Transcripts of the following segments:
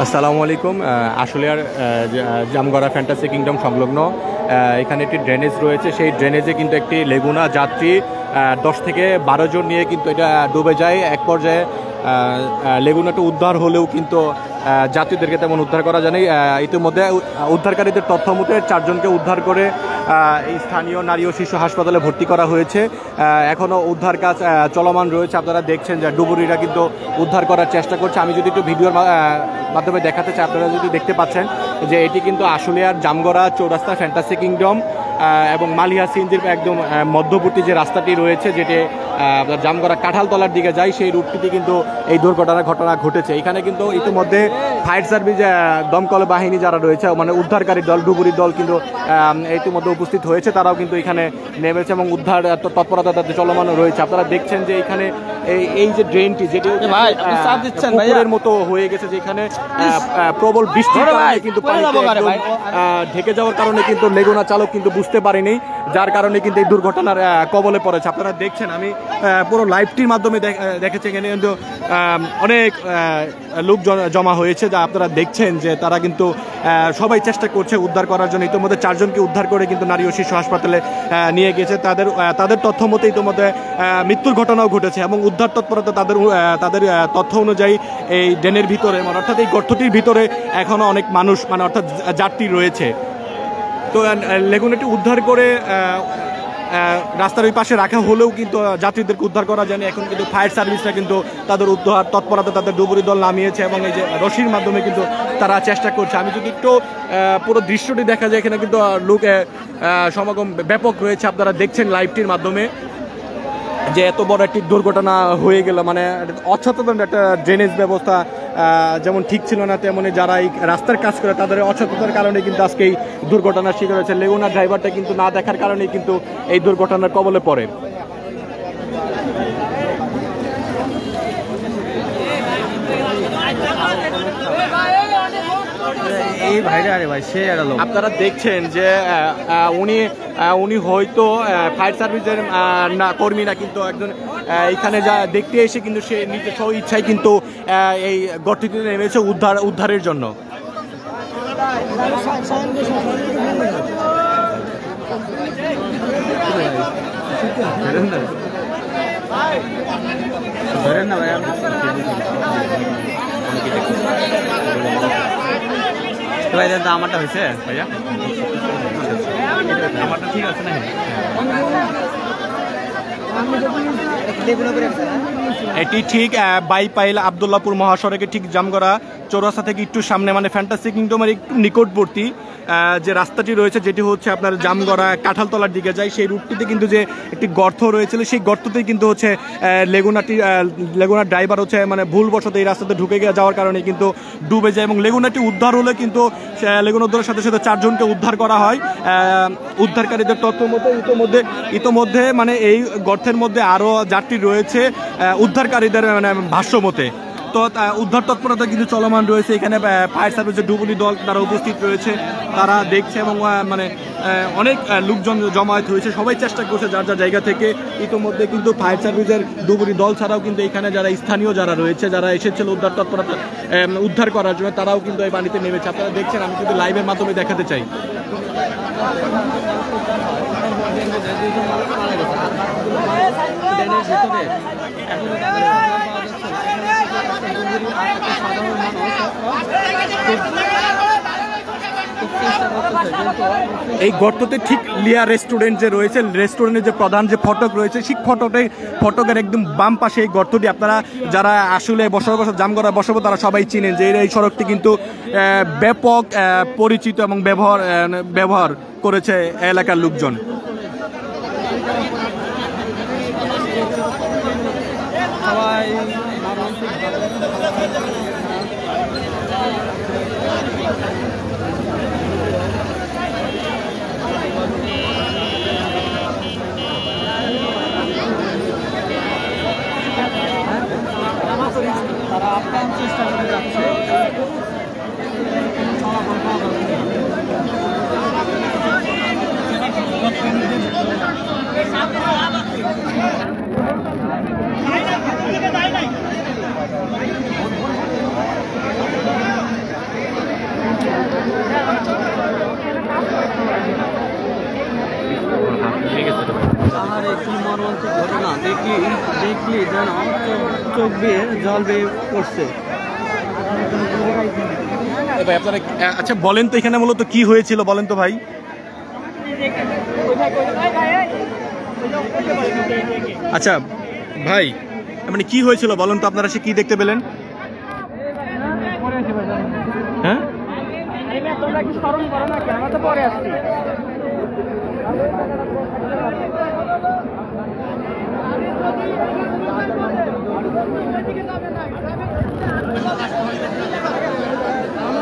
আসসালামু আলাইকুম। আশুলিয়ার জামগড়া ফ্যান্টাসি কিংডম সংলগ্ন এখানে একটি ড্রেনেজ রয়েছে। সেই ড্রেনেজে কিন্তু একটি লেগুনা যাত্রী 10 থেকে 12 জন নিয়ে কিন্তু এটা ডুবে যায়। এক পর্যায়ে লেগুনাটা উদ্ধার হলেও কিন্তু যাত্রীদেরকে তেমন উদ্ধার করা যায়নি। ইতিমধ্যে উদ্ধারকারীদের তথ্য মতে 4 জনকে উদ্ধার করে এই স্থানীয় নারী ও শিশু হাসপাতালে ভর্তি করা হয়েছে। এখনও উদ্ধার কাজ চলমান রয়েছে। আপনারা দেখছেন যে ডুবুরিরা কিন্তু উদ্ধার করার চেষ্টা করছে। আমি যদি একটু ভিডিওর মাধ্যমে দেখাতে চাই, আপনারা যদি দেখতে পাচ্ছেন যে এটি কিন্তু আশুলিয়ার জামগড়া চৌরাস্তা ফ্যান্টাসি কিংডম এবং মালিয়া সিএনজির একদম মধ্যবর্তী যে রাস্তাটি রয়েছে, যেটি জামগড়া কাঁঠালতলার দিকে যায়, সেই রুটটিতে কিন্তু এই দুর্ঘটনার ঘটনা ঘটেছে। এখানে কিন্তু ইতিমধ্যে ফায়ার সার্ভিস দমকল বাহিনী যারা রয়েছে, মানে উদ্ধারকারী দল, ডুবুরি দল কিন্তু ইতিমধ্যে উপস্থিত হয়েছে। তারাও কিন্তু এখানে নেমেছে এবং উদ্ধার তৎপরতা তাদের চলমান রয়েছে। আপনারা দেখছেন যে এখানে এই যে ড্রেনটি, যেটি পুকুরের মতো হয়ে গেছে, যেখানে প্রবল বৃষ্টির কারণে কিন্তু ঢেকে যাওয়ার কারণে কিন্তু লেগুনা চালক কিন্তু বুঝতে পারেনি, যার কারণে কিন্তু এই দুর্ঘটনার কবলে পড়েছে। আপনারা দেখছেন, আমি পুরো লাইভটির মাধ্যমে দেখেছি এখানে কিন্তু অনেক লোক জমা হয়েছে, যা আপনারা দেখছেন যে তারা কিন্তু সবাই চেষ্টা করছে উদ্ধার করার জন্য। ইতিমধ্যে 4 জনকে উদ্ধার করে কিন্তু নারী ও শিশু হাসপাতালে নিয়ে গেছে। তাদের তথ্য মতে ইতিমধ্যে মৃত্যুর ঘটনাও ঘটেছে এবং উদ্ধার তৎপরতা তাদের তথ্য অনুযায়ী এই ড্রেনের ভিতরে, মানে অর্থাৎ এই গর্তটির ভিতরে এখনও অনেক মানুষ, মানে অর্থাৎ যাত্রী রয়েছে। তো লেগুনাটি উদ্ধার করে রাস্তার ওই পাশে রাখা হলেও কিন্তু যাত্রীদেরকে উদ্ধার করা যায়নি। এখন কিন্তু ফায়ার সার্ভিসরা কিন্তু তাদের উদ্ধার তৎপরতা, তাদের ডুবুরি দল নামিয়েছে এবং এই যে রশির মাধ্যমে কিন্তু তারা চেষ্টা করছে। আমি যদি একটু পুরো দৃশ্যটি দেখা যায়, এখানে কিন্তু লোক সমাগম ব্যাপক রয়েছে। আপনারা দেখছেন লাইভটির মাধ্যমে যে এত বড় একটি দুর্ঘটনা হয়ে গেল, মানে অসচেতন একটা ড্রেনেজ ব্যবস্থা যেমন ঠিক ছিল না, তেমনি যারা এই রাস্তার কাজ করে তাদের অসচেতনতার কারণে কিন্তু আজকে এই দুর্ঘটনার শিকার হয়েছে। লেগুনা ড্রাইভারটা কিন্তু না দেখার কারণেই কিন্তু এই দুর্ঘটনার কবলে পড়ে। এই ভাইরা, আরে ভাই সে একটা লোক। আপনারা দেখছেন যে উনি হয়তো ফায়ার সার্ভিসের না কর্মী না, কিন্তু একজন এখানে যা দেখতে এসে কিন্তু সে নিজের স্ব ইচ্ছায় কিন্তু এই গর্তটিতে নেমেছে উদ্ধারের জন্য। ধরেন না ভাই, ভাই আমারটা হয়েছে ভাইয়া, আমারটা ঠিক আছে না? এটি ঠিক বাইপাইল আবদুল্লাপুর মহাসড়কে ঠিক জামগড়া চৌরাস্তা থেকে একটু সামনে, মানে ফ্যান্টাসি কিংডমের একটু নিকটবর্তী যে রাস্তাটি রয়েছে, যেটি হচ্ছে আপনার জামগড়া কাঁঠালতলার দিকে যায়, সেই রুটটিতে কিন্তু যে একটি গর্ত রয়েছিল, সেই গর্ততেই কিন্তু হচ্ছে লেগুনার ড্রাইভার হচ্ছে মানে ভুলবশত এই রাস্তাতে ঢুকে যাওয়ার কারণে কিন্তু ডুবে যায় এবং লেগুনাটি উদ্ধার হলে কিন্তু লেগুনা উদ্ধারের সাথে সাথে 4 জনকে উদ্ধার করা হয়। উদ্ধারকারীদের তথ্য মতে ইতোমধ্যে মানে এই গর্তের মধ্যে আরও যাত্রী রয়েছে উদ্ধারকারীদের মানে ভাষ্য মতে। তো উদ্ধার তৎপরতা কিন্তু চলমান রয়েছে। এখানে ফায়ার সার্ভিসের ডুবুরি দল তারা উপস্থিত রয়েছে, তারা দেখছে এবং মানে অনেক লোকজন জমায়েত হয়েছে, সবাই চেষ্টা করছে যার যার জায়গা থেকে। ইতিমধ্যে কিন্তু ফায়ার সার্ভিসের ডুবুরি দল ছাড়াও কিন্তু এখানে যারা স্থানীয় যারা রয়েছে, যারা এসেছিল উদ্ধার তৎপরতা উদ্ধার করার জন্য, তারাও কিন্তু এই পানিতে নেমেছে। আপনারা দেখছেন, আমি কিন্তু লাইভের মাধ্যমে দেখাতে চাই। এই গর্ততে ঠিক লিয়া রেস্টুরেন্ট যে রয়েছে, রেস্টুরেন্টের যে প্রধান যে ফটক রয়েছে, সেই ফটকের একদম বাম পাশে এই গর্তটি। আপনারা যারা আসলে বছর জামগড়া বসবো তারা সবাই চিনেন যে এই সড়কটি কিন্তু ব্যাপক পরিচিত এবং ব্যবহার করেছে এলাকার লোকজন। তারা আপ্রাণ চেষ্টা করে যাচ্ছে। দেখলি যেন আমার চোখ দিয়ে জল বেয়ে পড়ছে। ভাই আপনারা আচ্ছা বলেন তো এখানে মূলত কি হয়েছিল বলেন তো ভাই। আচ্ছা ভাই মানে কি হয়েছিল বলেন তো, আপনারা সে কি দেখতে পেলেন? হ্যাঁ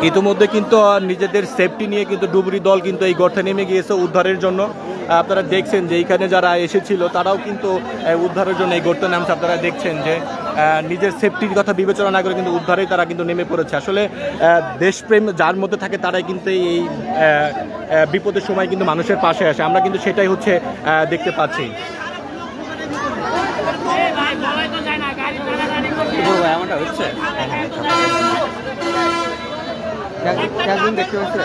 ইতিমধ্যে কিন্তু নিজেদের সেফটি নিয়ে কিন্তু ডুবুরি দল কিন্তু এই গর্তে নেমে গিয়েছে উদ্ধারের জন্য। আপনারা দেখছেন যে এইখানে যারা এসেছিল তারাও কিন্তু উদ্ধারের জন্য এই গর্তে নামছে। আপনারা দেখছেন যে নিজের সেফটির কথা বিবেচনা না করে কিন্তু উদ্ধারেই তারা কিন্তু নেমে পড়েছে। আসলে দেশপ্রেম যার মধ্যে থাকে তারাই কিন্তু এই বিপদের সময় কিন্তু মানুষের পাশে আসে। আমরা কিন্তু সেটাই হচ্ছে দেখতে পাচ্ছি। এমনটা হচ্ছে একদিন দেখতে পাচ্ছি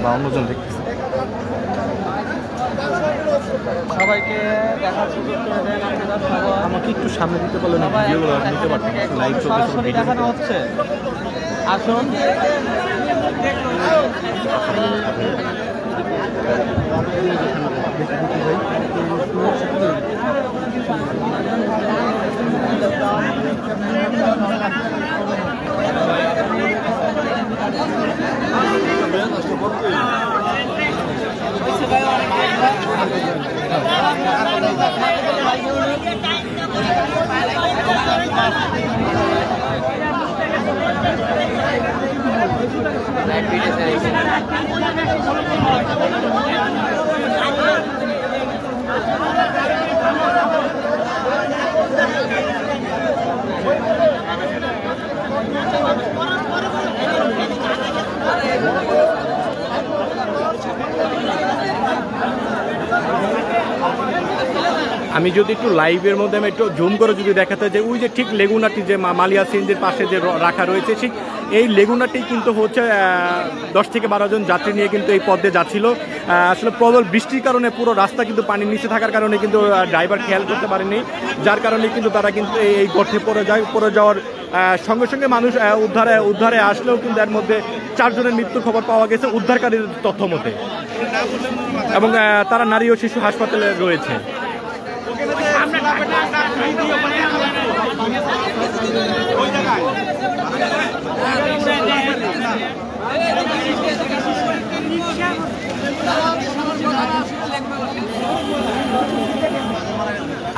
বাউন্নজন দেখতেছি। সবাইকে দেখার সুযোগ করে দেন আপনারা সবাই। আমাকে একটু সামনে দিতে বলেন, ভিডিওগুলো নিতে পারতেন, লাইভ সরাসরি দেখানো হচ্ছে। আসুন আমি যদি একটু লাইভের মধ্যে আমি একটু জুম করে যদি দেখাতে যে ওই যে ঠিক লেগুনাটি যে মালিয়া সিএনজির পাশে যে রাখা রয়েছে ঠিক এই লেগুনাটি কিন্তু হচ্ছে 10 থেকে 12 জন যাত্রী নিয়ে কিন্তু এই পথে যাচ্ছিল। আসলে প্রবল বৃষ্টির কারণে পুরো রাস্তা কিন্তু পানির নিচে থাকার কারণে কিন্তু ড্রাইভার খেয়াল করতে পারেনি, যার কারণে কিন্তু তারা কিন্তু এই গর্তে পড়ে যাওয়ার সঙ্গে সঙ্গে মানুষ উদ্ধারে আসলেও কিন্তু এর মধ্যে 4 জনের মৃত্যুর খবর পাওয়া গেছে উদ্ধারকারীর তথ্য মতে, এবং তারা নারী ও শিশু হাসপাতালে রয়েছে।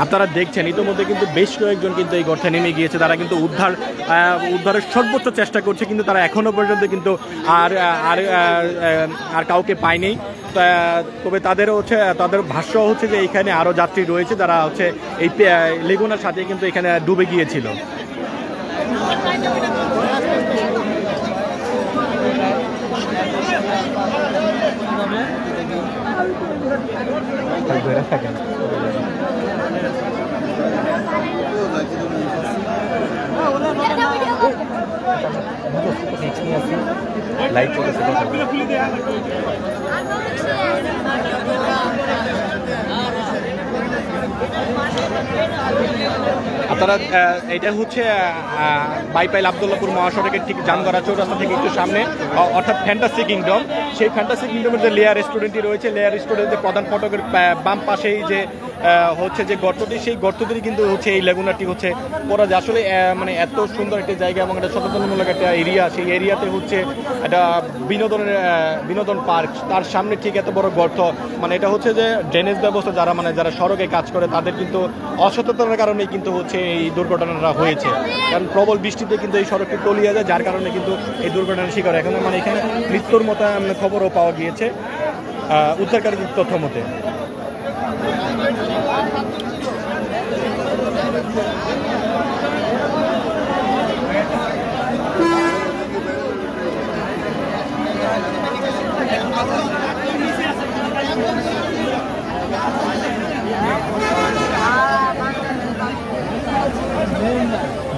আপনারা দেখছেন ইতিমধ্যে কিন্তু বেশ কয়েকজন কিন্তু এই গর্তে নেমে গিয়েছে। তারা কিন্তু উদ্ধারের সর্বোচ্চ চেষ্টা করছে, কিন্তু তারা এখনো পর্যন্ত কিন্তু আর কাউকে পায়নি। তবে তাদের ভাষ্য হচ্ছে যে এইখানে আরো যাত্রী রয়েছে যারা হচ্ছে এই লেগুনার সাথে কিন্তু এখানে ডুবে গিয়েছিল। লাইভ চলছে। আপনারা এটা হচ্ছে বাইপাইল আবদুল্লাপুর মহাসড়কের ঠিক জামগড়া চৌরাস্তা থেকে একটু সামনে, অর্থাৎ ফ্যান্টাসি কিংডম। সেই ফ্যান্টাসি কিংডমের যে লেয়ার রেস্টুরেন্টটি রয়েছে, লেয়ার রেস্টুরেন্টের প্রধান ফটকের বাম পাশেই যে হচ্ছে যে গর্তটি, সেই গর্তটি কিন্তু হচ্ছে এই লেগুনাটি হচ্ছে পড়া যায়। আসলে মানে এত সুন্দর একটি জায়গা এবং একটা সচেতনমূলক একটা এরিয়া, সেই এরিয়াতে হচ্ছে একটা বিনোদন পার্ক, তার সামনে ঠিক এত বড় গর্ত, মানে এটা হচ্ছে যে ড্রেনেজ ব্যবস্থা যারা সড়কে কাজ করে তাদের কিন্তু অসচেতনতার কারণে কিন্তু হচ্ছে এই দুর্ঘটনাটা হয়েছে। কারণ প্রবল বৃষ্টিতে কিন্তু এই সড়কটি তলিয়ে যায়, যার কারণে কিন্তু এই দুর্ঘটনার শিকার। এখন মানে এখানে মৃত্যুর মতো খবরও পাওয়া গিয়েছে উদ্ধারকারীদের তথ্য মতে।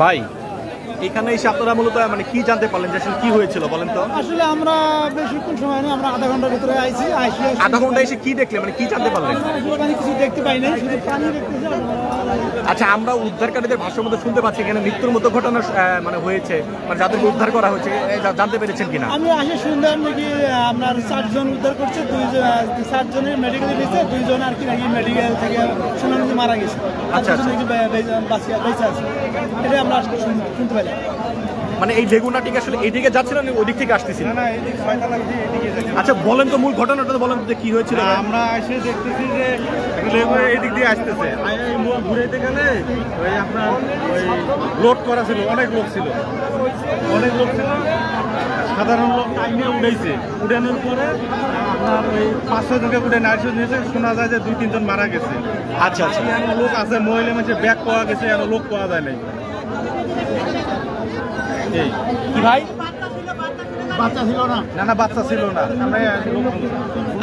ভাই এখানে এসে আপনারা মূলত মানে কি জানতে পারলেন যে আসলে কি হয়েছিল বলেন তো? আসলে আমরা বেশিক্ষণ সময় নেই, আমরা আধা ঘন্টার ভিতরে আইছি। আধা ঘন্টা এসে কি দেখলেন, মানে কি জানতে পারলেন? মানে কিছু দেখতে পাই নাই, শুধু পানি দেখতেছি। আচ্ছা, আমরা উদ্ধারকারীদের ভাষ্যের মধ্যে শুনতে পাচ্ছি এখানে মৃত্যুর মতো ঘটনা মানে হয়েছে, মানে যাদেরকে উদ্ধার করা হয়েছে জানতে পেরেছেন কিনা? আমি আসে শুনলাম নাকি আপনার 4 জন উদ্ধার করছে, 7 জনের মেডিকেলে দিয়েছে, 2 জন আর কি নাকি মেডিকেল থেকে শুনলাম যে মারা গেছে। আচ্ছা, নাকি বেঁচে আছে, এটা আমরা শুনতে পাইলাম। মানে এই লেগুনাটিকে আসলে এইদিকে যাচ্ছিলেন, ওই দিক থেকে আসতেছিলেন? না, এইদিকে ছয়তলা দিয়ে এইদিকে যাচ্ছে। আচ্ছা, বলেন তো মূল ঘটনাটা তো বলেন যে কি হয়েছিল। আমরা এসে দেখতেছি যে লেবু এইদিক দিয়ে আসতেছে, ঘুরাইতে গেলে ওই আপনার ওই লোড করা ছিল, অনেক লোক ছিল, সাধারণ লোক টাইমে উঠেছে। উঠানোর পরে আপনার ওই 5-6 জনকে উঠে নার্সিং নিয়েছে, শোনা যায় যে 2-3 জন মারা গেছে। আচ্ছা আচ্ছা, লোক আছে, মহিলা মানুষের ব্যাগ পাওয়া গেছে, আর লোক পাওয়া যায় নাই। কি ভাই? বাচ্চা ছিল না? না, বাচ্চা ছিল না।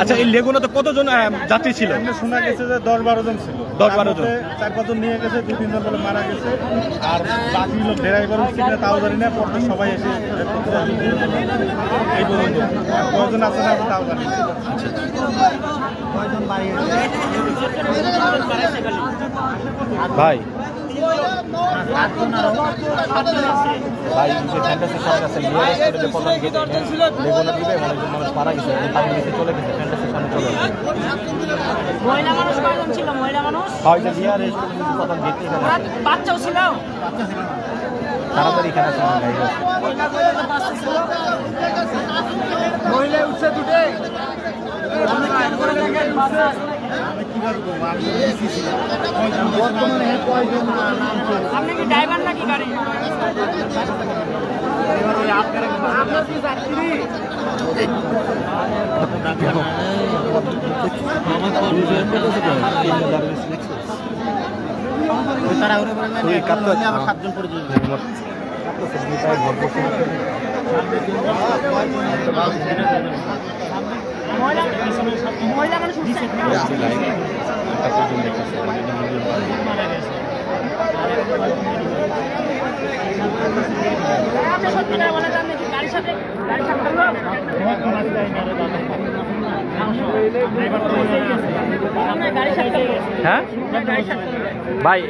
আচ্ছা, এই লেগুনা তো কতজন যাত্রী ছিল? শোনা গেছে যে 10-12 জন ছিল। 10-12 জন। 4-5 জন নিয়ে গেছে, 2-3 জন বলে মারা গেছে। আর বাকি লোক ড্রাইভার উঠছে কিনা তাও জানি না, পরে সবাই এসে এই পর্যন্ত কয়জন আছে না তাও জানি না। ভাই ভাই, যে ফ্যান্টাসি সামনে আছে, নিয়ারেস্ট করে যে প্রথম গেটে লেগুনা দিবে, অনেকজন মানুষ মারা গেছে, পানি নিচে চলে গেছে, ফ্যান্টাসি সামনে চলে গেছে। মহিলা মানুষ কয়জন ছিল? মহিলা মানুষ হয়তো নিয়ারেস্ট করে প্রথম গেটে বাচ্চাও ছিল। তাড়াতাড়ি এখানে আছে মহিলা উঠছে দুটে। আপনি কি ড্রাইভার নাকি গাড়ি? মহিলা মানুষ উঠছে। আপনি সত্যি করে বলে যান নাকি গাড়ির সাথে হ্যাঁ ভাই,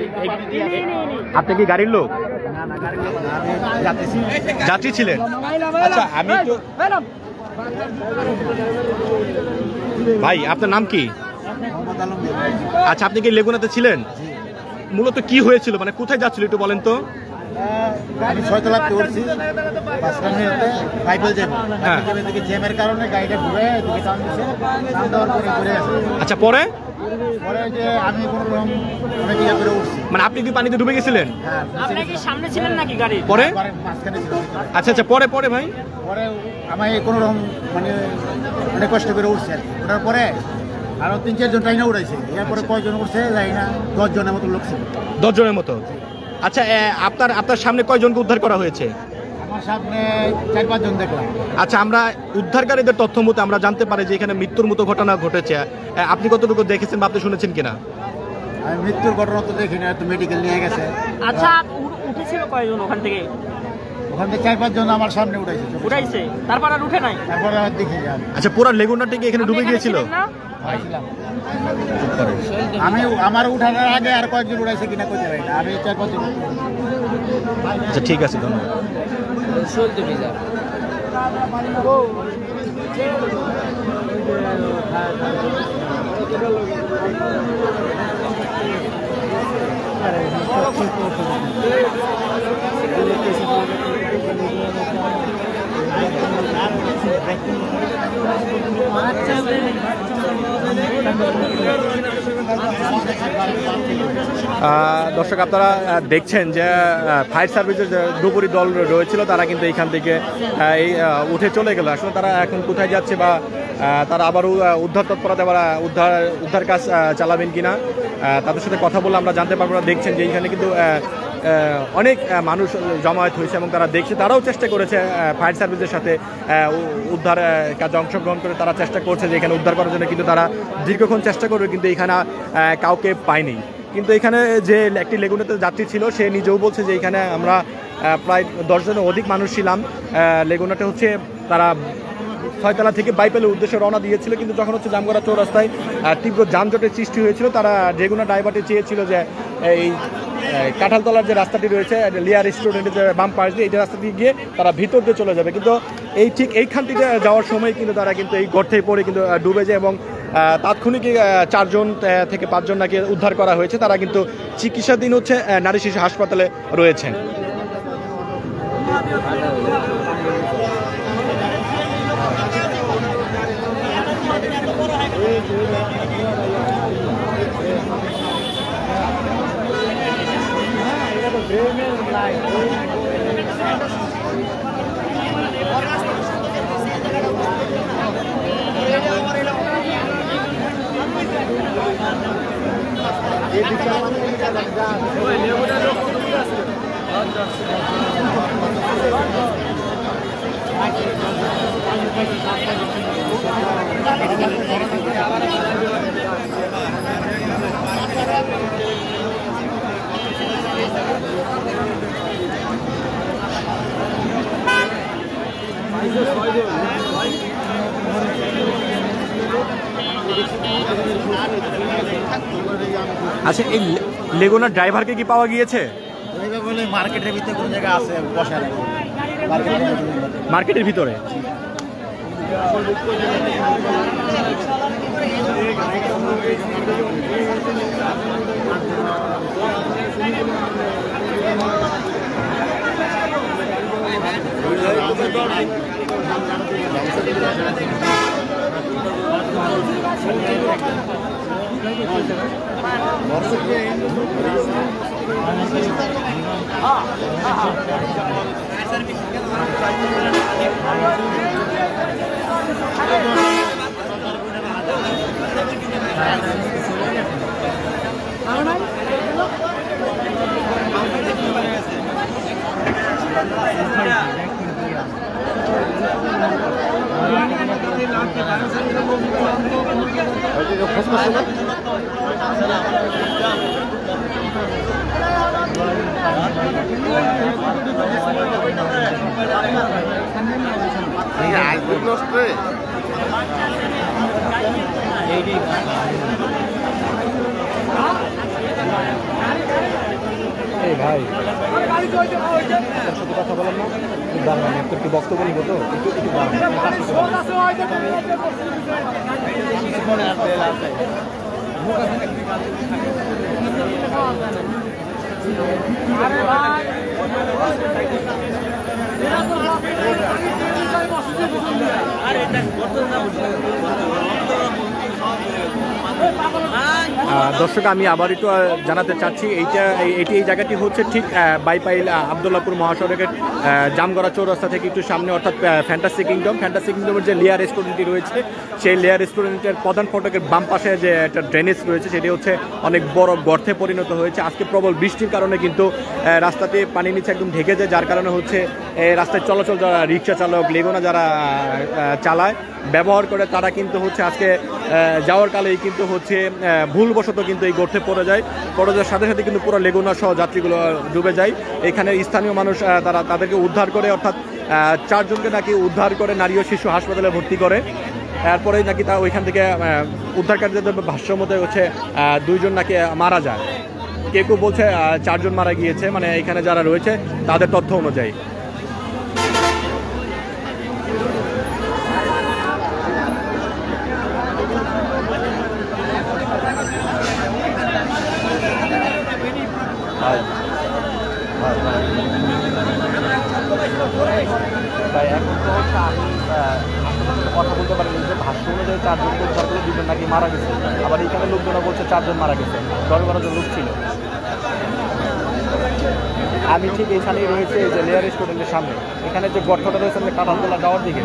আপনি কি গাড়ির লোক? যাত্রী ছিলেন? আচ্ছা, আমি তো ভাই, আপনার নাম কি? আচ্ছা, আপনি কি লেগুনাতে ছিলেন? মূলত কি হয়েছিল, মানে কোথায় যাচ্ছিল একটু বলেন তো? আমি 6 তলাতে উঠছি, বাসটা নিয়ে বাইবেল যাব। হ্যাঁ, এদিকে জ্যামের কারণে গাড়িটা ঘুরে এদিকে টান দিছে, টান দেওয়ার পরে ঘুরে আছে। আচ্ছা, পরে যে আমি কোনো রকম অনেক ইয়ে করে উঠছি। মানে আপনি কি পানিতে ডুবে গেছিলেন? হ্যাঁ, আপনি কি সামনে ছিলেন নাকি গাড়ি? পরে মাঝখানে ছিল। আচ্ছা আচ্ছা, পরে পরে ভাই পরে আমি কোনো রকম মানে অনেক কষ্ট করে উঠছি আর কি। ওঠার পরে আরো 3-4 জন টাইনা উঠাইছে। এরপরে কয়জন উঠছে যাই না, 10 জনের মতো লোক ছিল। 10 জনের মতো। আচ্ছা, আপনার সামনে কয়জনকে উদ্ধার করা হয়েছে? আমার সামনে 4-5 জন দেখলাম। আচ্ছা, আমরা উদ্ধারকারীদের তথ্য মতো আমরা জানতে পারি যে এখানে মৃত্যুর মতো ঘটনা ঘটেছে। আপনি কতটুকু দেখেছেন বা আপনি শুনেছেন কিনা? আমি মৃত্যুর ঘটনা তো দেখি না, তো মেডিকেল নিয়ে গেছে। আচ্ছা, উঠেছিল কয়জন ওখান থেকে? ওখান থেকে 4-5 জন আমার সামনে উঠাইছে, তারপর আর উঠে নাই? তারপরে আর দেখি যান। আচ্ছা, পুরো লেগুনাটি কি এখানে ডুবে গিয়েছিল? আমি আমার উঠানোর আগে আর কয়েকজন উঠাইছে কিনা করতে পারি না, আমি 4-5 জন। আচ্ছা, ঠিক আছে, ধন্যবাদ। দর্শক, আপনারা দেখছেন যে ফায়ার সার্ভিসের যে ডুবুরি দল রয়েছিল তারা কিন্তু এইখান থেকে উঠে চলে গেল। আসলে তারা এখন কোথায় যাচ্ছে বা তারা আবারও উদ্ধার তৎপরতা বা উদ্ধার কাজ চালাবেন কিনা তাদের সাথে কথা বলে আমরা জানতে পারবো। দেখছেন যে এইখানে কিন্তু অনেক মানুষ জমায়েত হয়েছে এবং তারা দেখছে, তারাও চেষ্টা করেছে ফায়ার সার্ভিসের সাথে উদ্ধার কাজে অংশগ্রহণ করে তারা চেষ্টা করছে যে এখানে উদ্ধার করার জন্য, কিন্তু তারা দীর্ঘক্ষণ চেষ্টা করবে কিন্তু এখানে কাউকে পায়নি। কিন্তু এখানে যে একটি লেগুনাতে যাত্রী ছিল সে নিজেও বলছে যে এখানে আমরা প্রায় 10 জনের অধিক মানুষ ছিলাম। লেগুনাটা হচ্ছে তারা 6 তলা থেকে বাইপেলের উদ্দেশ্যে রওনা দিয়েছিল, কিন্তু যখন হচ্ছে জামগড়া চৌরাস্তায় তীব্র যানজটের সৃষ্টি হয়েছিল, তারা রেগুনা ড্রাইভারটি চেয়েছিল যে এই কাঁঠালতলার যে রাস্তাটি রয়েছে লিয়া রেস্টুরেন্টের যে বাম পাশ দিয়ে এই রাস্তাটি গিয়ে তারা ভিতর দিয়ে চলে যাবে, কিন্তু এই ঠিক এইখান থেকে যাওয়ার সময় কিন্তু তারা কিন্তু এই গর্তে পড়ে কিন্তু ডুবে যায় এবং তাৎক্ষণিক 4 জন থেকে 5 জন নাকি উদ্ধার করা হয়েছে। তারা কিন্তু চিকিৎসাধীন হচ্ছে নারী শিশু হাসপাতালে রয়েছেন। আচ্ছা, এই লেগুনার ড্রাইভারকে কি পাওয়া গিয়েছে? মার্কেটের ভিতরে কোন জায়গা আছে বসা নাকি মার্কেটের ভিতরে? এই ভাই কথা বলেন না, একটু বক্তব্য নিব তো একটু দর্শক, আমি আবার একটু জানাতে চাচ্ছি এই জায়গাটি হচ্ছে ঠিক বাইপাইল আবদুল্লাপুর মহাসড়কের জামগড়া চৌরাস্তা থেকে একটু সামনে, অর্থাৎ ফ্যান্টাসি কিংডমের যে লেয়ার রেস্টুরেন্টটি রয়েছে সেই লেয়ার রেস্টুরেন্টের প্রধান ফটকের বাম পাশে যে একটা ড্রেনেজ রয়েছে সেটি হচ্ছে অনেক বড় গর্তে পরিণত হয়েছে। আজকে প্রবল বৃষ্টির কারণে কিন্তু রাস্তাতে পানি নিচে একদম ঢেকে যায়, যার কারণে হচ্ছে রাস্তায় চলাচল যারা রিক্সা চালক লেগুনা যারা চালায় ব্যবহার করে তারা কিন্তু হচ্ছে আজকে যাওয়ার কালেই কিন্তু হচ্ছে ভুলবশত কিন্তু এই গর্তে পড়ে যাওয়ার সাথে সাথে কিন্তু পুরো লেগুনা সহ যাত্রীগুলো ডুবে যায়। এখানে স্থানীয় মানুষ তাদেরকে উদ্ধার করে, অর্থাৎ 4 জনকে নাকি উদ্ধার করে নারী ও শিশু হাসপাতালে ভর্তি করে। এরপরেই নাকি তা ওইখান থেকে উদ্ধারকারীদের ভাষ্য মতে হচ্ছে 2 জন নাকি মারা যায়। কেউ বলছে 4 জন মারা গিয়েছে, মানে এখানে যারা রয়েছে তাদের তথ্য অনুযায়ী। তাই এখন তো হচ্ছে আমি কথা বলতে পারি যে ভাষ্য অনুযায়ী 4 জনকে উদ্ধার করে 2 জন নাকি মারা গেছে, আবার এইখানে লোকজনও বলছে 4 জন মারা গেছে, 10-12 জন লোক ছিল। আমি ঠিক এইখানেই রয়েছে যে লেয়ার রেস্টুরেন্টের সামনে, এখানে যে গর্তটা রয়েছে কাঁঠালতলা যাওয়ার দিকে।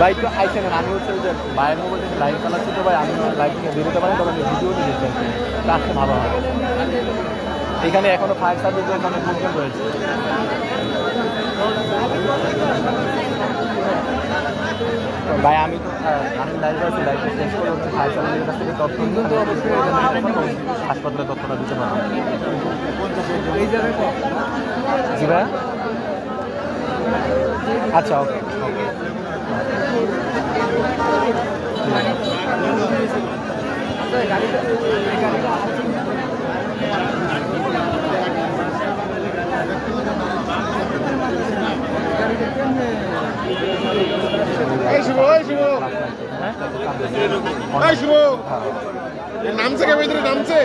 বাইক তো আইসেন, আমি হচ্ছে যে বাইরের মোবাইল থেকে লাইভ চালাচ্ছি, তো ভাই আমি লাইভ থেকে বেরোতে পারি, তবে আমি ভিডিও দিয়েছি আর কি, আসতে ভালো হয়। এখানে এখনো ফায়ার সার্ভিসের এখানে লোকজন রয়েছে। ভাই আমি তো আমি লাইভে আছি, লাইভে শেষ করে হচ্ছে ফায়ার সার্ভিসের কাছ থেকে তথ্য নিয়ে তো অবশ্যই হাসপাতালে তথ্যটা দিতে পারবো। এই জায়গায় জি ভাই, আচ্ছা ওকে ওকে। নামছে কে ভিতরে নামছে?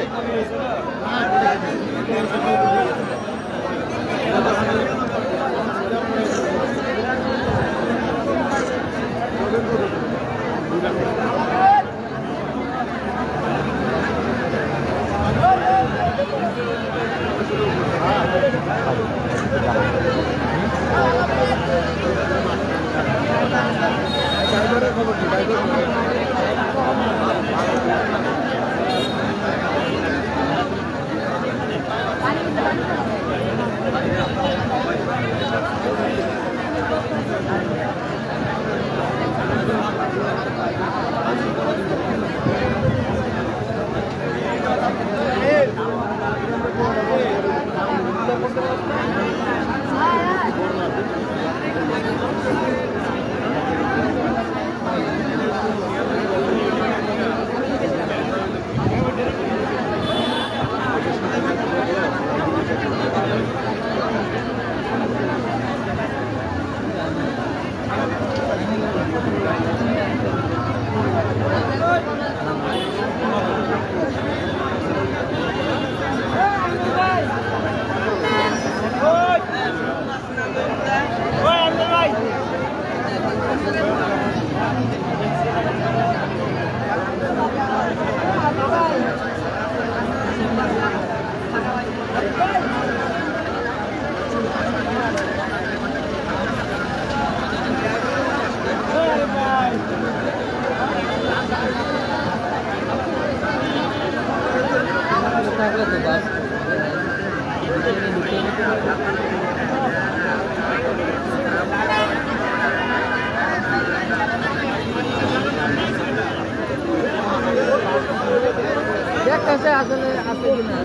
দেখতেছে আসলে আছে কিনা,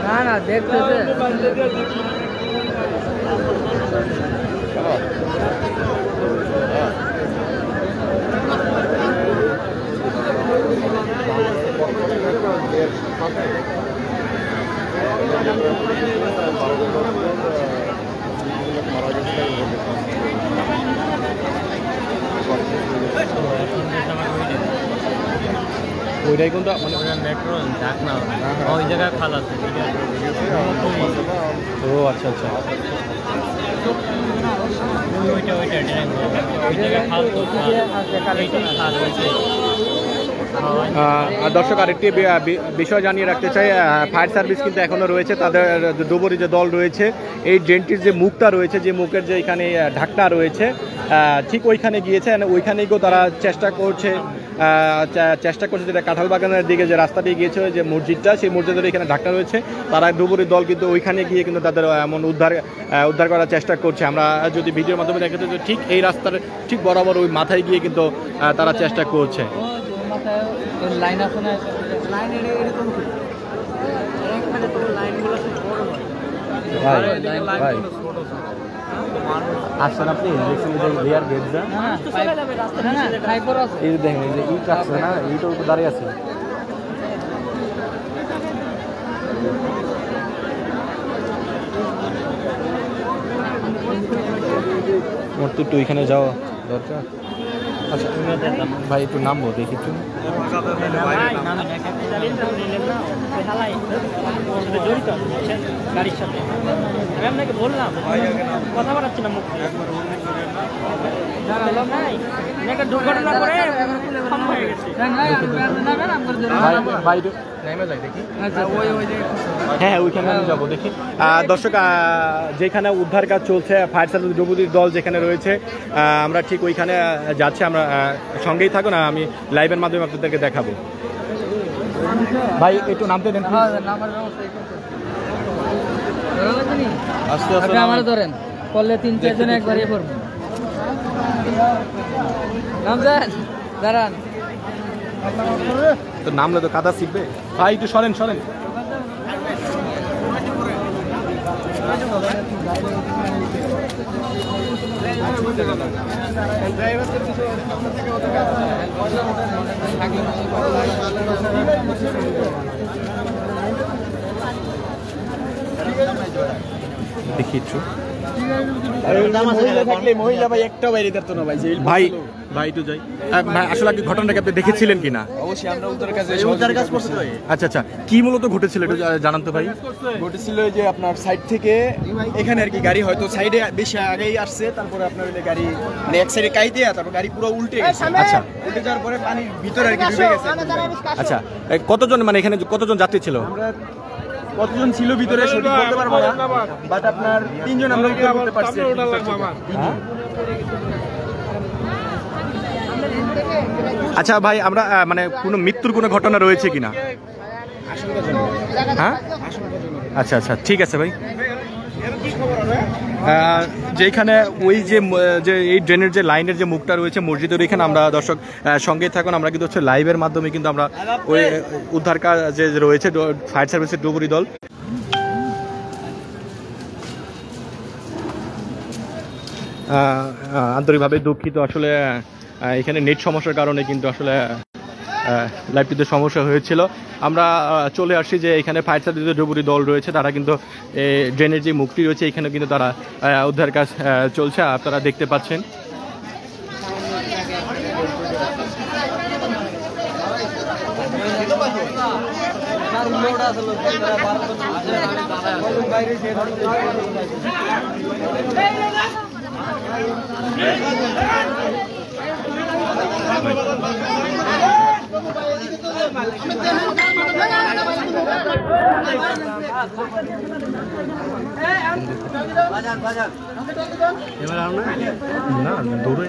না না দেখতেছে। ওইটাই কোনটা মানে মেট্রো ডাক না ওই জায়গায় খাল আছে। ও আচ্ছা আচ্ছা। ওইটা ওই জায়গায় খাল তো খাল হয়েছে। দর্শক আরেকটি বিষয় জানিয়ে রাখতে চাই, ফায়ার সার্ভিস কিন্তু এখনও রয়েছে, তাদের ডুবুরি যে দল রয়েছে এই ড্রেনটির যে মুখটা রয়েছে, যে মুখের যে এখানে ঢাকনা রয়েছে ঠিক ওইখানে গিয়েছে, ওইখানেই তারা চেষ্টা করছে যেটা কাঁঠাল বাগানের দিকে যে রাস্তা দিয়ে গিয়েছে যে মসজিদটা, সেই মসজিদের এখানে ঢাকনা রয়েছে, তারা ডুবুরির দল কিন্তু ওইখানে গিয়ে কিন্তু তাদের এমন উদ্ধার করার চেষ্টা করছে। আমরা যদি ভিডিওর মাধ্যমে দেখাতে যে ঠিক এই রাস্তার ঠিক বরাবর ওই মাথায় গিয়ে কিন্তু তারা চেষ্টা করছে। লাইন আছে না, লাইন এরকম ভাই আসছেন আপনি রিয়ার গেট যা এই দেখেন, এই যে ইট আসছে না, ইট উপর দাঁড়িয়ে আছে। মোট তো একটু ওইখানে যাওয়া দরকার। আচ্ছা ভাই একটু নামবো দেখি একটু। গাড়ির সাথে আমি আপনাকে বললাম কথা বলাচ্ছি না মুখ একটা দুর্ঘটনা করে হয়ে গেছে। হ্যাঁ ওইখানে আমি যাবো দেখি। দর্শক যেখানে উদ্ধার কাজ চলছে, ফায়ার সার্ভিস ডুবুরির দল যেখানে রয়েছে, আমরা ঠিক ওইখানে যাচ্ছি। আমরা সঙ্গেই থাকুন, আমি লাইভের মাধ্যমে আপনাদেরকে দেখাবো। ভাই একটু নামতে দেন আস্তে আস্তে আমার ধরেন। করলে 3-4 জন একবারই পড়বো। নামজান দাঁড়ান। তো নামলে তো কাদা শিখবে ভাই, একটু সরেন সরেন। দেখি একটু মহিলা ভাই একটা বাইরে দিত না ভাই, ভাই ভাই একটু যাই। ভাই আসলে কি ঘটনাটাকে আপনি দেখেছিলেন কিনা? অবশ্যই আমরা উদ্ধার কাজ করছি তো। আচ্ছা আচ্ছা, কি মূলত ঘটেছিল একটু জানান তো ভাই। ঘটেছিল যে আপনার সাইড থেকে এখানে আর কি গাড়ি হয়তো সাইডে বেশি আগেই আসছে, তারপরে আপনার গাড়ি মানে এক সাইডে কাই দিয়ে তারপর গাড়ি পুরো উল্টে গেছে। আচ্ছা, উল্টে যাওয়ার পরে পানির ভিতরে আর কি ডুবে গেছে। আচ্ছা কতজন মানে এখানে কতজন যাত্রী ছিল? আমরা কতজন ছিল ভিতরে সঠিক বলতে পারবো না, বাট আপনার 3 জন আমরা উদ্ধার করতে পারছি। আচ্ছা ভাই, আমরা মানে কোনো মৃত্যুর কোনো ঘটনা রয়েছে কিনা? হ্যাঁ, আচ্ছা আচ্ছা, ঠিক আছে ভাই। যেখানে ওই যে এই ড্রেনের যে লাইনের যে মুখটা রয়েছে মসজিদের এখানে, আমরা দর্শক সঙ্গে থাকুন, আমরা কিন্তু হচ্ছে লাইভের মাধ্যমে কিন্তু আমরা ওই উদ্ধার কাজ যে রয়েছে ফায়ার সার্ভিসের ডুবুরি দল। আন্তরিকভাবে দুঃখিত, আসলে এখানে নেট সমস্যার কারণে কিন্তু আসলে লাইভটিতে সমস্যা হয়েছিল। আমরা চলে আসছি যে এখানে ফায়ার সার্ভিসের ডুবুরি দল রয়েছে, তারা কিন্তু ড্রেনের যে মুখটি রয়েছে এখানে কিন্তু তারা উদ্ধার কাজ চলছে, আপনারা দেখতে পাচ্ছেন। না দৌড়ে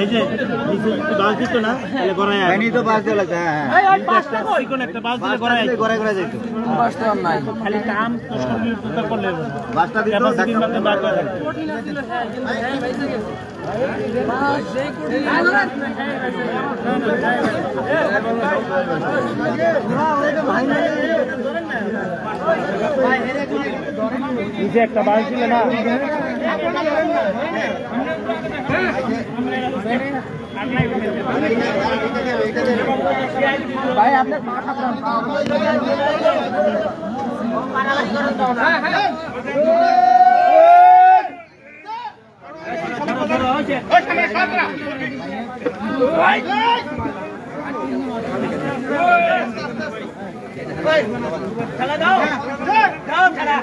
এই যে বাস দিত না, তাহলে গড়ায় আনি তো বাস দেওয়া লাগবে। হ্যাঁ এই বাসটা কই কোন একটা বাস দিলে গড়ায় যাইত। বাস তো আর নাই, খালি কাম কষ্ট করলে বাসটা দিত ঢাকা বাস করে নিচে একটা বাস দিলে না। ভাই আপনার খেলা দাও দাও খেলা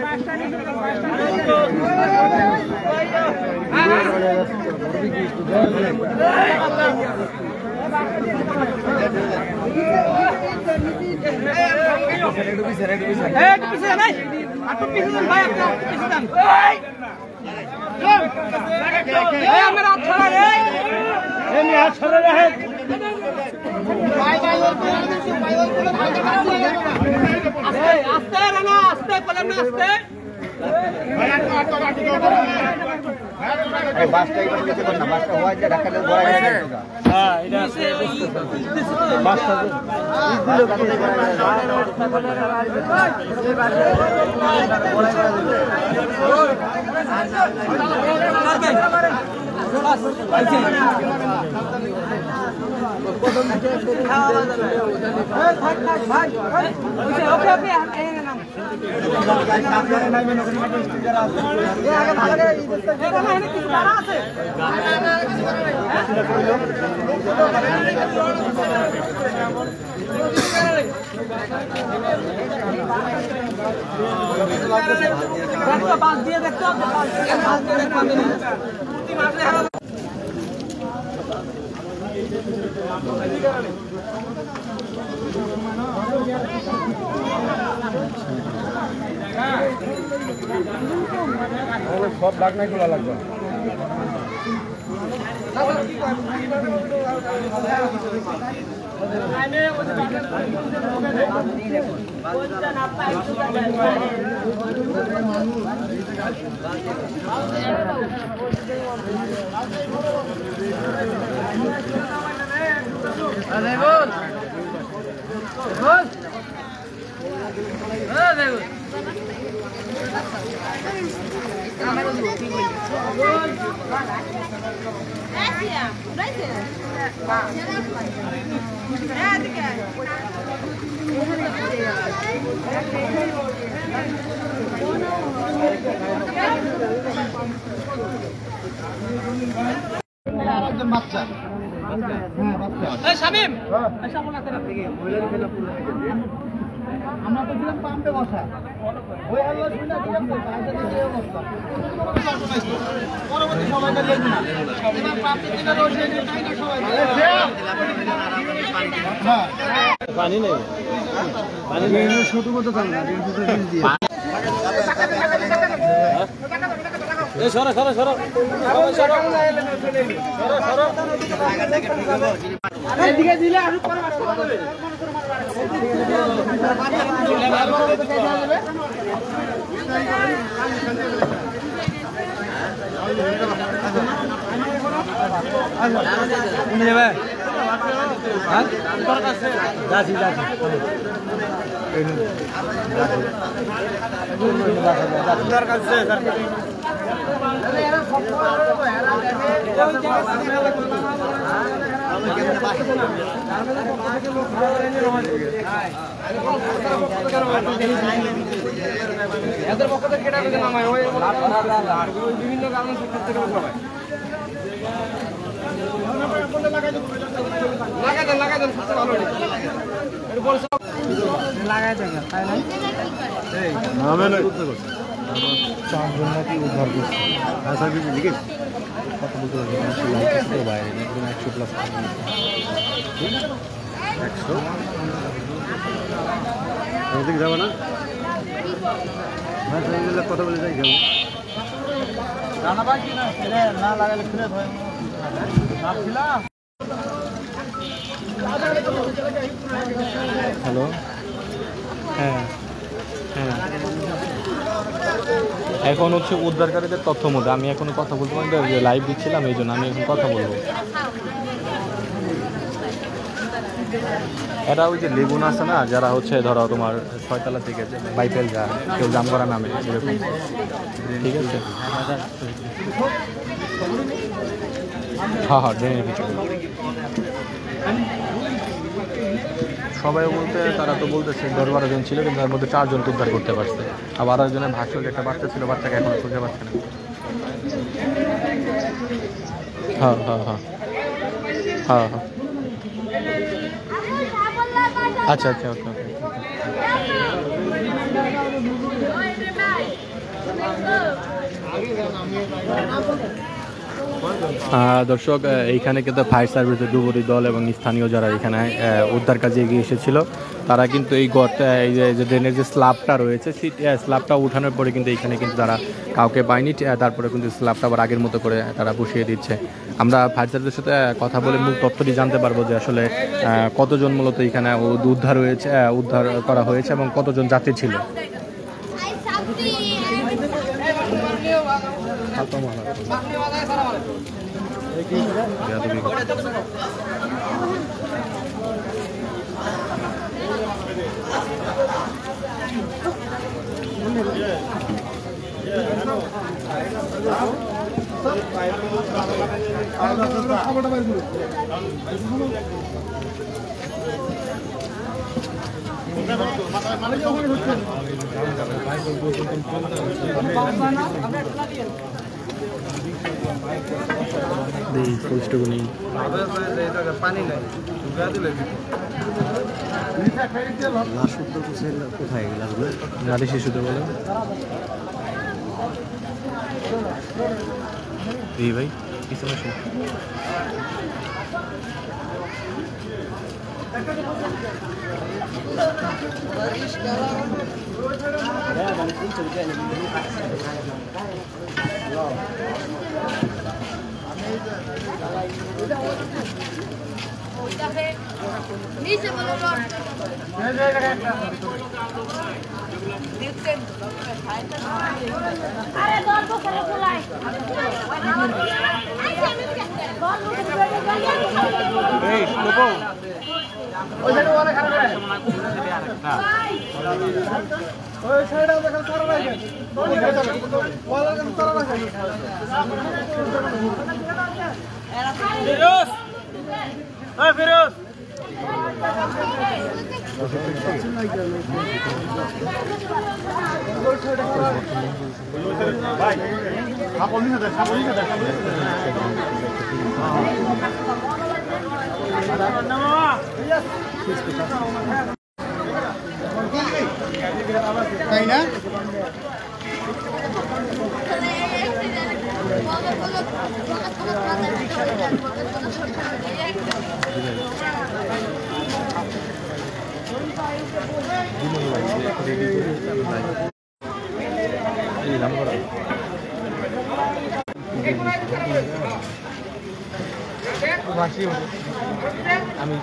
সব দাগ নাই খোলা লাগবে আমরা তো ছিলাম পাম্পে বসা ওই আল্লাহ শুনে পরবর্তী সময়টা দেখবো না এবার পাম্পে দিলে রোজে তাই না সবাই পানি নেই পানি নেই ছোট কত দাম না 150 দিয়ে এই সরো সরো সরো সরো সরো এদিকে দিলে আর পরে এদের পক্ষ থেকে কেটে দেন আমায় ওই বিভিন্ন কারণে থেকে লাগাই দেন ভালো লাগাই দেন তাই না নামে না চারজন নাকি উদ্ধার করছে হ্যাঁ স্যার দিকে কত বলতে পারবেন বাইরে একদম 100 প্লাস 100 ওদিকে যাবো না হ্যাঁ কথা বলে যাই যাবো রানা বাকি না না লাগালে ফিরে হয় হ্যালো হ্যাঁ হ্যাঁ এখন হচ্ছে উদ্ধারকারীদের তথ্য মধ্যে আমি এখনো কথা বলতে পারি যে লাইভ দিচ্ছিলাম এই জন্য আমি এখন কথা বলবো এটা ওই যে লেগুন আছে না যারা হচ্ছে ধরো তোমার 6 তলা থেকে বাইপেল যা কেউ জাম করা নামে এরকম ঠিক আছে হ্যাঁ ড্রেনের ভিতরে সবাই বলতে তারা তো বলতেছে 10-12 জন ছিল কিন্তু তার মধ্যে 4 জনকে উদ্ধার করতে পারছে আবার আরেকজনের ভাষ্য একটা বাচ্চা ছিল বাচ্চাকে এখন খুঁজে পাচ্ছে না হ্যাঁ হ্যাঁ হ্যাঁ হ্যাঁ হ্যাঁ আচ্ছা আচ্ছা ওকে ওকে দর্শক এইখানে কিন্তু ফায়ার সার্ভিসের ডুবুরি দল এবং স্থানীয় যারা এখানে উদ্ধার কাজে এগিয়ে এসেছিল তারা কিন্তু এই গর্তে এই যে ড্রেনের যে স্ল্যাবটা রয়েছে সেই স্ল্যাবটা উঠানোর পরে কিন্তু এখানে কিন্তু তারা কাউকে পায়নি তারপরে কিন্তু স্ল্যাবটা আবার আগের মতো করে তারা বসিয়ে দিচ্ছে আমরা ফায়ার সার্ভিসের সাথে কথা বলে মূল তথ্যটি জানতে পারবো যে আসলে কতজন মূলত এখানে উদ্ধার করা হয়েছে এবং কতজন যাত্রী ছিল কোথায় নারী শিশুদের বলে এই ভাই কিছু তাই না? আমি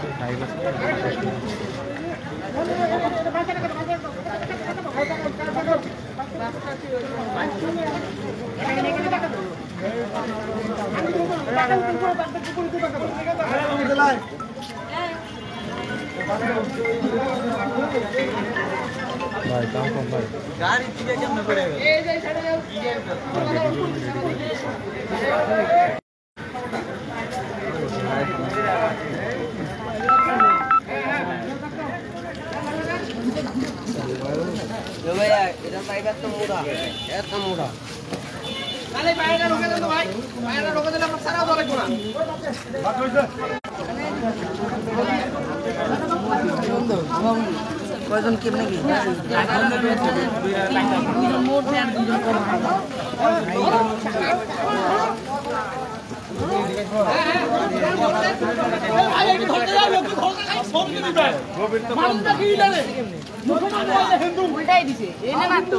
ভাই দাম কম ভাই গাড়ি থেকে কেমনে পড়ে গেল এই যে ছেড়ে দাও ভাইয়া এটা পাইবার তো মোড়া এত মোড়া তাহলে বাইরে রোকে দেন ভাই বাইরে রোকে দিলে আমরা সারা ধরে কোনা কয়জন কেমনে কি মোট দেন দুজন কম উল্টাই দিছে এনে মাত্র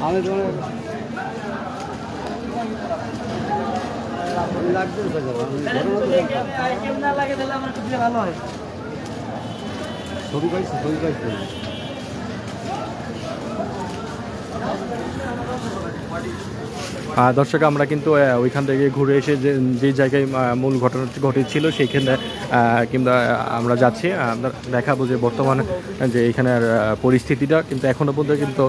আমি ছবি পাইছি দর্শক আমরা কিন্তু ওইখান থেকে ঘুরে এসে যে জায়গায় মূল ঘটনাটি ঘটেছিল সেইখানে কিংবা আমরা যাচ্ছি আমরা দেখাবো যে বর্তমানে যে এখানের পরিস্থিতিটা কিন্তু এখনও পর্যন্ত কিন্তু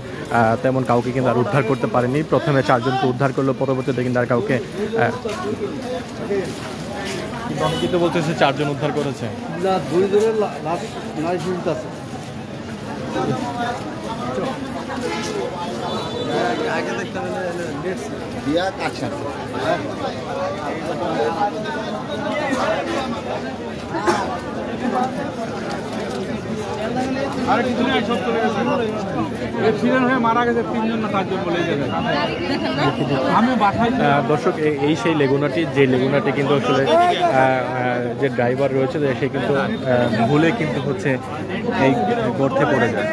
তেমন কাউকে কিন্তু আর উদ্ধার করতে পারেনি। প্রথমে 4 জনকে উদ্ধার করলো, পরবর্তীতে কিন্তু আর কাউকে কিন্তু বলতেছে 4 জন উদ্ধার করেছে। 2 জনের লাশ নাই শুনতে আছে আগে দেখতে হবে নেট দিয়া কাটছে আর কিছু নাই সব চলে গেছে অ্যাক্সিডেন্ট হয়ে মারা গেছে 3 জন না 4 জন বলে গেছে আমি বাসায় দর্শক এই সেই লেগুনাটি যে লেগুনাটি কিন্তু আসলে যে ড্রাইভার রয়েছে সে কিন্তু ভুলে কিন্তু হচ্ছে এই গর্তে পড়ে যায়।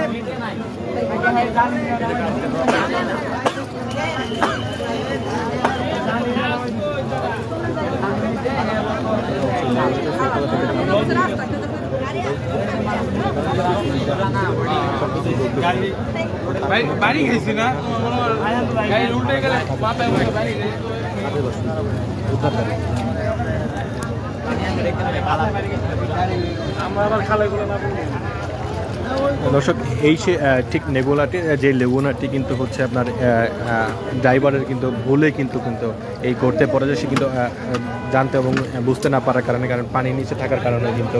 বাড়ি গেছি না গাড়ি উল্টে গেলে মাথায় বাড়ি দর্শক এই সে ঠিক নেগুলাটি যে লেগুনাটি কিন্তু হচ্ছে আপনার ড্রাইভারের কিন্তু ভুলে কিন্তু এই করতে পড়ে যায়, সে কিন্তু জানতে এবং বুঝতে না পারার কারণে, কারণ পানির নিচে থাকার কারণে কিন্তু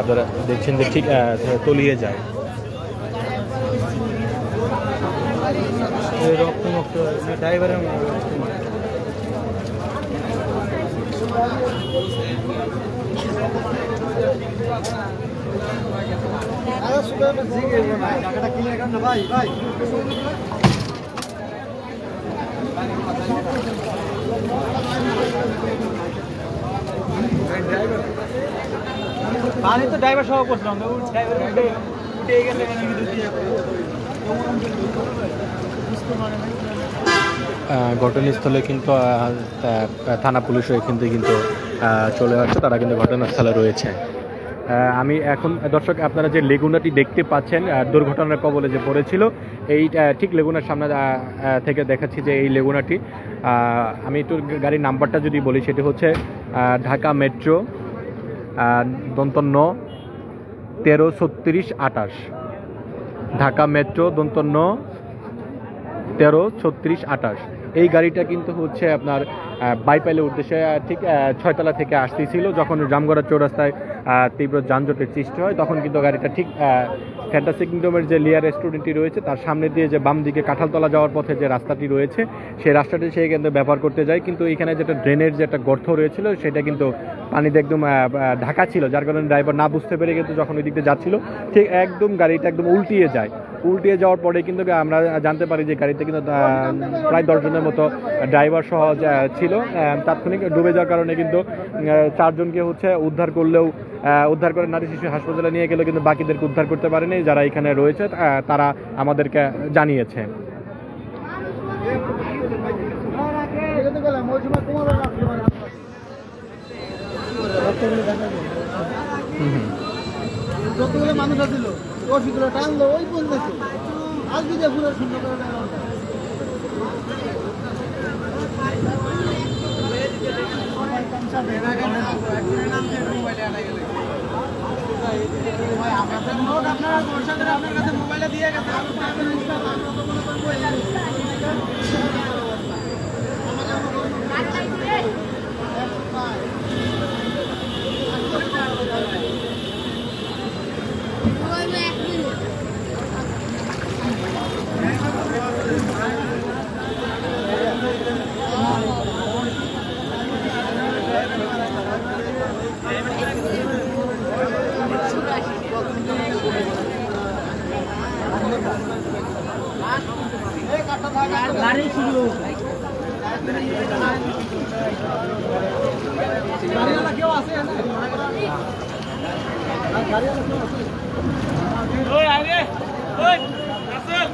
আপনারা দেখছেন যে ঠিক তলিয়ে যায়। রক্তমুক্ত ড্রাইভারের ভাই ভাই আমি তো ড্রাইভার সহ করছিলাম ঘটনাস্থলে কিন্তু থানা পুলিশও কিন্তু চলে আসছে, তারা কিন্তু ঘটনাস্থলে রয়েছে। আমি এখন দর্শক আপনারা যে লেগুনাটি দেখতে পাচ্ছেন দুর্ঘটনার কবলে যে পড়েছিল, এই ঠিক লেগুনার সামনে থেকে দেখাচ্ছি যে এই লেগুনাটি, আমি একটু গাড়ির নাম্বারটা যদি বলি সেটি হচ্ছে ঢাকা মেট্রো দন্তন্য 133628, ঢাকা মেট্রো দন্তন্য 133628। এই গাড়িটা কিন্তু হচ্ছে আপনার বাইপাইলের উদ্দেশ্যে ঠিক 6তলা থেকে আসতেছিল। যখন জামগড়া চৌরাস্তায় তীব্র যানজটের সৃষ্টি হয় তখন কিন্তু গাড়িটা ঠিক ফ্যান্টাসি কিংডমের যে লিয়ার রেস্টুরেন্টটি রয়েছে তার সামনে দিয়ে যে বাম দিকে কাঁঠালতলা যাওয়ার পথে যে রাস্তাটি রয়েছে সেই রাস্তাটি সে কিন্তু ব্যবহার করতে যায়, কিন্তু এখানে যেটা ড্রেনের যে একটা গর্ত রয়েছিল সেটা কিন্তু পানিতে একদম ঢাকা ছিল, যার কারণে ড্রাইভার না বুঝতে পেরে কিন্তু যখন ওই দিক দিয়ে যাচ্ছিল ঠিক একদম গাড়িটা একদম উল্টিয়ে যায়। উল্টিয়ে যাওয়ার পরে কিন্তু আমরা জানতে পারি যে গাড়িতে কিন্তু প্রায় 10 জনের মতো ড্রাইভার সহ ছিল। তাৎক্ষণিক ডুবে যাওয়ার কারণে কিন্তু 4 জনকে হচ্ছে উদ্ধার করে নারী শিশু হাসপাতালে নিয়ে গেলে কিন্তু বাকিদেরকে উদ্ধার করতে পারেনি। যারা এখানে রয়েছে তারা আমাদেরকে জানিয়েছে। যতগুলো মানুষ আছিল রশিগুলো টানলো ওই পর্যন্ত আজকে যে পুরো শূন্য করে আপনার কাছে মোবাইলে দিয়ে গেছে গাড়ি শুরু গাড়িওয়ালা কেউ আছে ওই আরে ওই রাসেল